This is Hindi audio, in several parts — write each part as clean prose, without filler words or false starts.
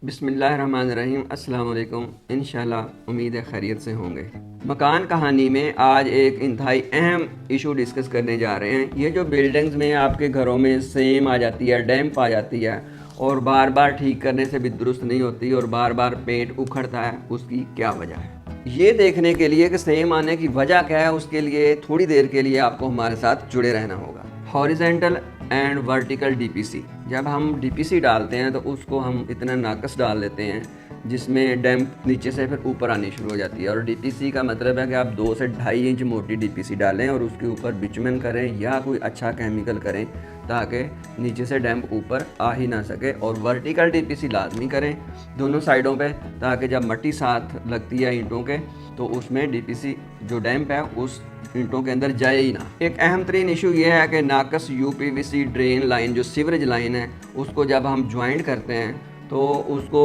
बिस्मिल्लाहिर्रहमानिर्रहीम। अस्सलाम वालेकुम। इंशाल्लाह उम्मीद है खैरियत से होंगे। मकान कहानी में आज एक इंतहाई अहम इशू डिस्कस करने जा रहे हैं। ये जो बिल्डिंग्स में आपके घरों में सेम आ जाती है, डैम्प आ जाती है और बार बार ठीक करने से भी दुरुस्त नहीं होती और बार बार पेंट उखड़ता है, उसकी क्या वजह है? ये देखने के लिए कि सेम आने की वजह क्या है, उसके लिए थोड़ी देर के लिए आपको हमारे साथ जुड़े रहना होगा। Horizontal and vertical DPC. जब हम डीपीसी डालते हैं तो उसको हम इतना नाकस डाल देते हैं जिसमें डैम्प नीचे से फिर ऊपर आनी शुरू हो जाती है। और डीपीसी का मतलब है कि आप 2 से 2.5 इंच मोटी डीपीसी डालें और उसके ऊपर बिचुमन करें या कोई अच्छा केमिकल करें ताकि नीचे से डैम्प ऊपर आ ही ना सके। और वर्टिकल डीपीसी लाजमी करें दोनों साइडों पे, ताकि जब मट्टी साथ लगती है ईंटों के तो उसमें डीपीसी जो डैम्प है उस ईंटों के अंदर जाए ही ना। एक अहम तरीन इशू ये है कि नाकस यूपीवीसी ड्रेन लाइन जो सीवरेज लाइन है उसको जब हम ज्वाइंट करते हैं तो उसको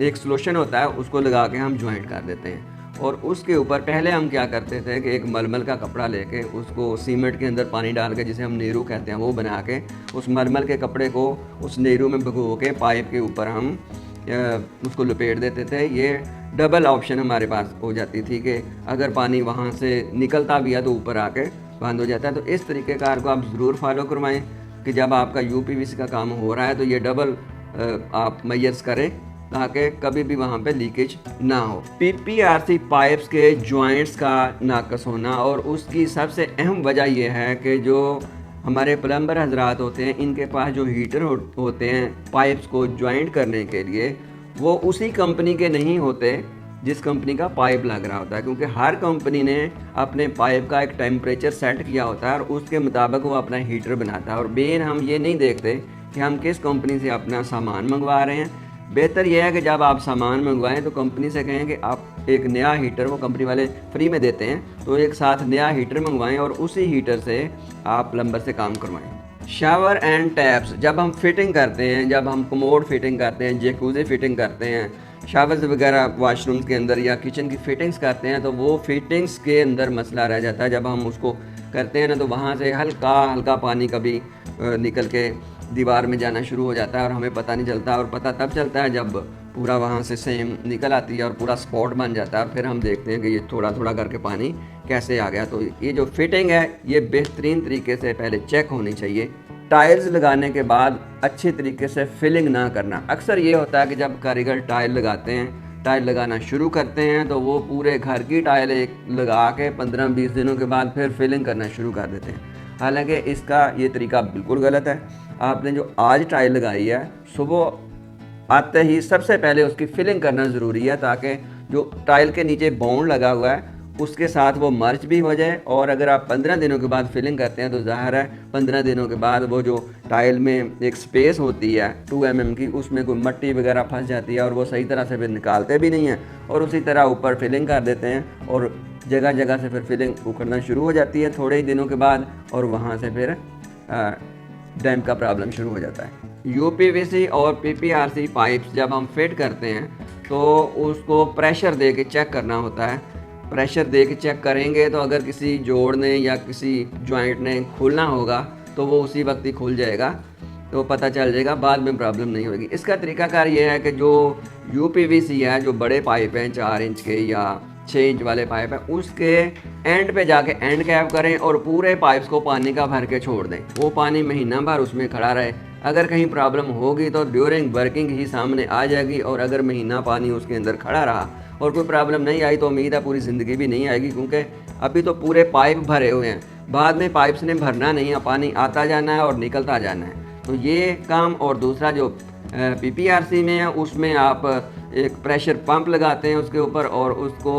एक सॉल्यूशन होता है, उसको लगा के हम ज्वाइंट कर देते हैं। और उसके ऊपर पहले हम क्या करते थे कि एक मलमल का कपड़ा लेके उसको सीमेंट के अंदर पानी डाल के, जिसे हम नेहरू कहते हैं, वो बना के उस मलमल के कपड़े को उस नेहरू में भिगो के पाइप के ऊपर हम उसको लपेट देते थे। ये डबल ऑप्शन हमारे पास हो जाती थी कि अगर पानी वहाँ से निकलता भी है तो ऊपर आके बंद हो जाता है। तो इस तरीक़ेकार को आप ज़रूर फॉलो करवाएं कि जब आपका यूपीवीसी का काम हो रहा है तो ये डबल आप मेजर्स करें ताकि कभी भी वहाँ पे लीकेज ना हो। पीपीआरसी पाइप्स के जॉइंट्स का नाकस होना, और उसकी सबसे अहम वजह यह है कि जो हमारे प्लम्बर हजरात होते हैं इनके पास जो हीटर होते हैं पाइप्स को ज्वाइंट करने के लिए, वो उसी कंपनी के नहीं होते जिस कंपनी का पाइप लग रहा होता है। क्योंकि हर कंपनी ने अपने पाइप का एक टेम्परेचर सेट किया होता है और उसके मुताबिक वो अपना हीटर बनाता है। और बेन हम ये नहीं देखते कि हम किस कंपनी से अपना सामान मंगवा रहे हैं। बेहतर यह है कि जब आप सामान मंगवाएं तो कंपनी से कहें कि आप एक नया हीटर, वो कंपनी वाले फ्री में देते हैं, तो एक साथ नया हीटर मंगवाएं और उसी हीटर से आप प्लम्बर से काम करवाएं। शावर एंड टैप्स जब हम फिटिंग करते हैं, जब हम कमोड फिटिंग करते हैं, जैकूज़ी फिटिंग करते हैं, शावर्स वगैरह वाशरूम के अंदर या किचन की फिटिंग्स करते हैं, तो वो फिटिंग्स के अंदर मसला रह जाता है। जब हम उसको करते हैं ना तो वहाँ से हल्का हल्का पानी कभी निकल के दीवार में जाना शुरू हो जाता है और हमें पता नहीं चलता। और पता तब चलता है जब पूरा वहाँ से सेम निकल आती है और पूरा स्पॉट बन जाता है। फिर हम देखते हैं कि ये थोड़ा थोड़ा करके पानी कैसे आ गया। तो ये जो फिटिंग है ये बेहतरीन तरीके से पहले चेक होनी चाहिए। टाइल्स लगाने के बाद अच्छी तरीके से फिलिंग ना करना। अक्सर ये होता है कि जब कारीगर टाइल लगाते हैं, टाइल लगाना शुरू करते हैं तो वो पूरे घर की टाइल एक लगा के 15-20 दिनों के बाद फिर फिलिंग करना शुरू कर देते हैं। हालांकि इसका ये तरीका बिल्कुल गलत है। आपने जो आज टाइल लगाई है, सुबह आते ही सबसे पहले उसकी फिलिंग करना ज़रूरी है ताकि जो टाइल के नीचे बाउंड लगा हुआ है उसके साथ वो मर्ज भी हो जाए। और अगर आप 15 दिनों के बाद फिलिंग करते हैं तो ज़ाहिर है 15 दिनों के बाद वो जो टाइल में एक स्पेस होती है 2 mm की, उसमें कोई मट्टी वगैरह फंस जाती है और वो सही तरह से फिर निकालते भी नहीं हैं और उसी तरह ऊपर फिलिंग कर देते हैं और जगह जगह से फिर फिलिंग उखड़ना शुरू हो जाती है थोड़े ही दिनों के बाद, और वहाँ से फिर डैम्प का प्रॉब्लम शुरू हो जाता है। यूपीवीसी और पीपीआरसी पाइप्स जब हम फिट करते हैं तो उसको प्रेशर दे के चेक करना होता है। प्रेशर दे के चेक करेंगे तो अगर किसी जोड़ ने या किसी जॉइंट ने खुलना होगा तो वो उसी वक्त ही खुल जाएगा, तो पता चल जाएगा, बाद में प्रॉब्लम नहीं होगी। इसका तरीकाकार ये है कि जो यूपीवीसी है, जो बड़े पाइप हैं 4 इंच के या 6 इंच वाले पाइप है, उसके एंड पे जाके एंड कैप करें और पूरे पाइप्स को पानी का भर के छोड़ दें। वो पानी महीना भर उसमें खड़ा रहे। अगर कहीं प्रॉब्लम होगी तो ड्यूरिंग वर्किंग ही सामने आ जाएगी। और अगर महीना पानी उसके अंदर खड़ा रहा और कोई प्रॉब्लम नहीं आई तो उम्मीद है पूरी ज़िंदगी भी नहीं आएगी, क्योंकि अभी तो पूरे पाइप भरे हुए हैं। बाद में पाइप्स ने भरना नहीं है, पानी आता जाना है और निकलता जाना है। तो ये काम। और दूसरा जो पीपीआरसी में है उसमें आप एक प्रेशर पंप लगाते हैं उसके ऊपर और उसको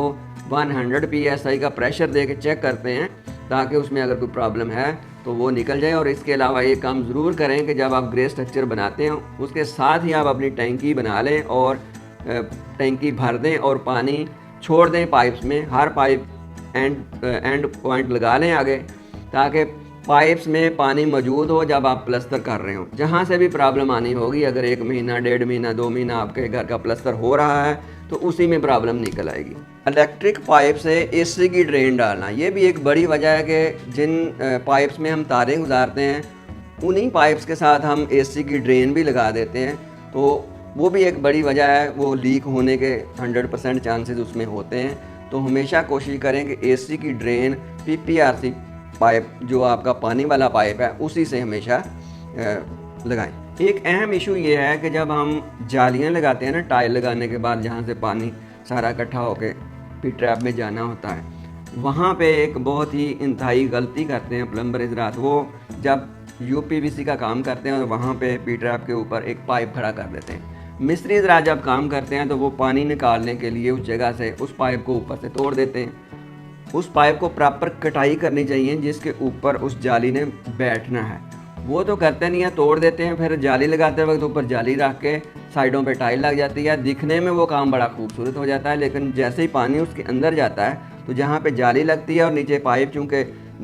100 PSI का प्रेशर दे के चेक करते हैं ताकि उसमें अगर कोई प्रॉब्लम है तो वो निकल जाए। और इसके अलावा ये काम ज़रूर करें कि जब आप ग्रे स्ट्रक्चर बनाते हैं उसके साथ ही आप अपनी टैंकी बना लें और टैंकी भर दें और पानी छोड़ दें पाइप्स में। हर पाइप एंड पॉइंट लगा लें आगे, ताकि पाइप्स में पानी मौजूद हो जब आप प्लस्तर कर रहे हो। जहाँ से भी प्रॉब्लम आनी होगी, अगर 1 महीना, 1.5 महीना, 2 महीना आपके घर का प्लस्तर हो रहा है तो उसी में प्रॉब्लम निकल आएगी। इलेक्ट्रिक पाइप से एसी की ड्रेन डालना, ये भी एक बड़ी वजह है कि जिन पाइप्स में हम तारें गुजारते हैं उन्हीं पाइप्स के साथ हम एसी की ड्रेन भी लगा देते हैं। तो वो भी एक बड़ी वजह है, वो लीक होने के 100% चांसेस उसमें होते हैं। तो हमेशा कोशिश करें कि एसी की ड्रेन पीपीआरसी पाइप जो आपका पानी वाला पाइप है उसी से हमेशा लगाएं। एक अहम इशू ये है कि जब हम जालियां लगाते हैं ना, टाइल लगाने के बाद जहाँ से पानी सारा इकट्ठा होकर पी ट्रैप में जाना होता है, वहाँ पे एक बहुत ही इंतहाई गलती करते हैं प्लम्बर हज़रात। वो जब यूपीवीसी का काम करते हैं और वहाँ पे पी ट्रैप के ऊपर एक पाइप खड़ा कर देते हैं। मिस्त्री हज़रात जब काम करते हैं तो वो पानी निकालने के लिए उस जगह से उस पाइप को ऊपर से तोड़ देते हैं। उस पाइप को प्रॉपर कटाई करनी चाहिए जिसके ऊपर उस जाली ने बैठना है। वो तो करते नहीं है, तोड़ देते हैं, फिर जाली लगाते वक्त ऊपर जाली रख के साइडों पे टाइल लग जाती है। दिखने में वो काम बड़ा खूबसूरत हो जाता है, लेकिन जैसे ही पानी उसके अंदर जाता है तो जहाँ पे जाली लगती है और नीचे पाइप चूँकि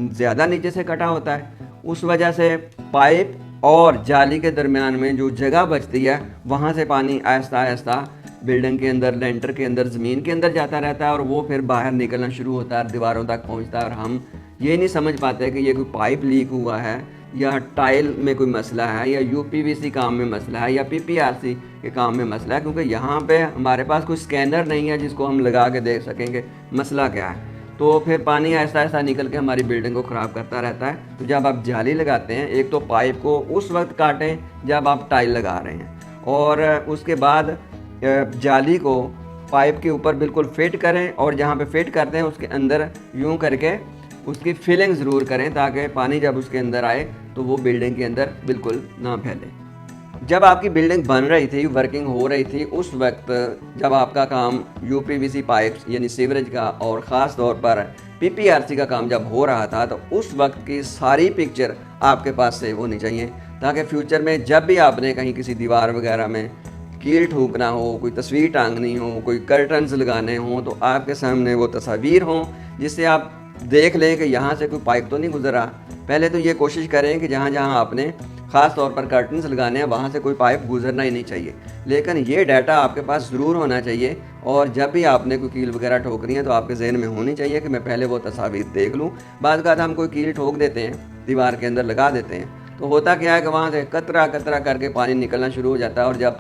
ज़्यादा नीचे से कटा होता है, उस वजह से पाइप और जाली के दरमियान में जो जगह बचती है वहाँ से पानी आहिस्ता आहिस्ता बिल्डिंग के अंदर, लेंटर के अंदर, ज़मीन के अंदर जाता रहता है और वो फिर बाहर निकलना शुरू होता है, दीवारों तक पहुँचता है। और हम ये नहीं समझ पाते कि ये कोई पाइप लीक हुआ है या टाइल में कोई मसला है या यूपीवीसी काम में मसला है या पीपीआरसी के काम में मसला है, क्योंकि यहाँ पे हमारे पास कोई स्कैनर नहीं है जिसको हम लगा के देख सकेंगे मसला क्या है। तो फिर पानी ऐसा ऐसा निकल के हमारी बिल्डिंग को ख़राब करता रहता है। तो जब आप जाली लगाते हैं, एक तो पाइप को उस वक्त काटें जब आप टाइल लगा रहे हैं, और उसके बाद जाली को पाइप के ऊपर बिल्कुल फिट करें, और जहाँ पे फिट करते हैं उसके अंदर यूँ करके उसकी फिलिंग ज़रूर करें ताकि पानी जब उसके अंदर आए तो वो बिल्डिंग के अंदर बिल्कुल ना फैले। जब आपकी बिल्डिंग बन रही थी, वर्किंग हो रही थी, उस वक्त जब आपका काम यूपीवीसी पाइप्स यानी सीवरेज का और ख़ास तौर पर पीपीआरसी का काम जब हो रहा था, तो उस वक्त की सारी पिक्चर आपके पास सेव होनी चाहिए ताकि फ्यूचर में जब भी आपने कहीं किसी दीवार वगैरह में कील ठोकना हो, कोई तस्वीर टांगनी हो, कोई कर्टन्स लगाने हों, तो आपके सामने वो तस्वीर हों जिससे आप देख लें कि यहाँ से कोई पाइप तो नहीं गुजरा। पहले तो ये कोशिश करें कि जहाँ जहाँ आपने ख़ास तौर पर कर्टन्स लगाने हैं वहाँ से कोई पाइप गुजरना ही नहीं चाहिए, लेकिन ये डाटा आपके पास ज़रूर होना चाहिए। और जब भी आपने कोई कील वगैरह ठोकनी है तो आपके जहन में होनी चाहिए कि मैं पहले वो तस्वीर देख लूँ। बाद हम कोई कील ठोक देते हैं, दीवार के अंदर लगा देते हैं, तो होता क्या है कि वहाँ से कतरा कतरा करके पानी निकलना शुरू हो जाता है, और जब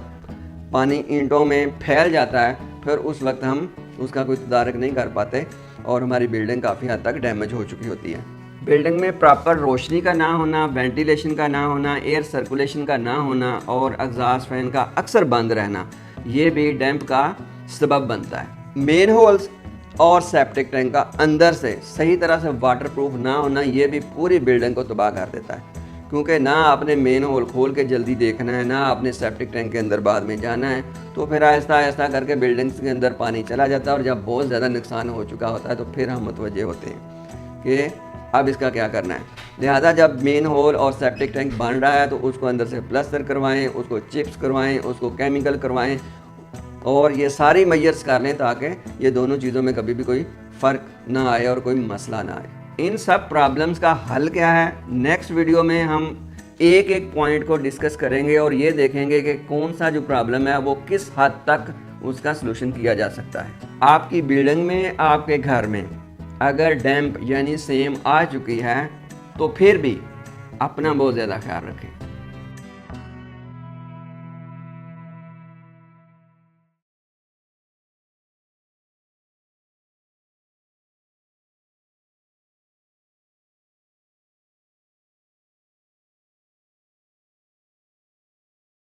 पानी ईंटों में फैल जाता है फिर उस वक्त हम उसका कोई तदारक नहीं कर पाते और हमारी बिल्डिंग काफ़ी हद तक डैमेज हो चुकी होती है। बिल्डिंग में प्रॉपर रोशनी का ना होना, वेंटिलेशन का ना होना, एयर सर्कुलेशन का ना होना और एग्जॉस्ट फैन का अक्सर बंद रहना, ये भी डैम्प का सबब बनता है। मेन होल्स और सेप्टिक टैंक का अंदर से सही तरह से वाटरप्रूफ ना होना, ये भी पूरी बिल्डिंग को तबाह कर देता है, क्योंकि ना आपने मेन होल खोल के जल्दी देखना है, ना आपने सेप्टिक टैंक के अंदर बाद में जाना है, तो फिर आहिस्ता आहिस्ता करके बिल्डिंग्स के अंदर पानी चला जाता है। और जब बहुत ज़्यादा नुकसान हो चुका होता है तो फिर हम मुतवज्जे होते हैं कि अब इसका क्या करना है। लिहाजा जब मेन होल और सेप्टिक टैंक बन रहा है तो उसको अंदर से प्लास्टर करवाएं, उसको चिप्स करवाएं, उसको केमिकल करवाएं, और ये सारी मेजर्स कर लें ताकि ये दोनों चीज़ों में कभी भी कोई फ़र्क ना आए और कोई मसला ना आए। इन सब प्रॉब्लम्स का हल क्या है, नेक्स्ट वीडियो में हम एक एक पॉइंट को डिस्कस करेंगे और ये देखेंगे कि कौन सा जो प्रॉब्लम है वो किस हद तक उसका सलूशन किया जा सकता है। आपकी बिल्डिंग में, आपके घर में अगर डैम्प यानी सेम आ चुकी है तो फिर भी अपना बहुत ज़्यादा ख्याल रखें।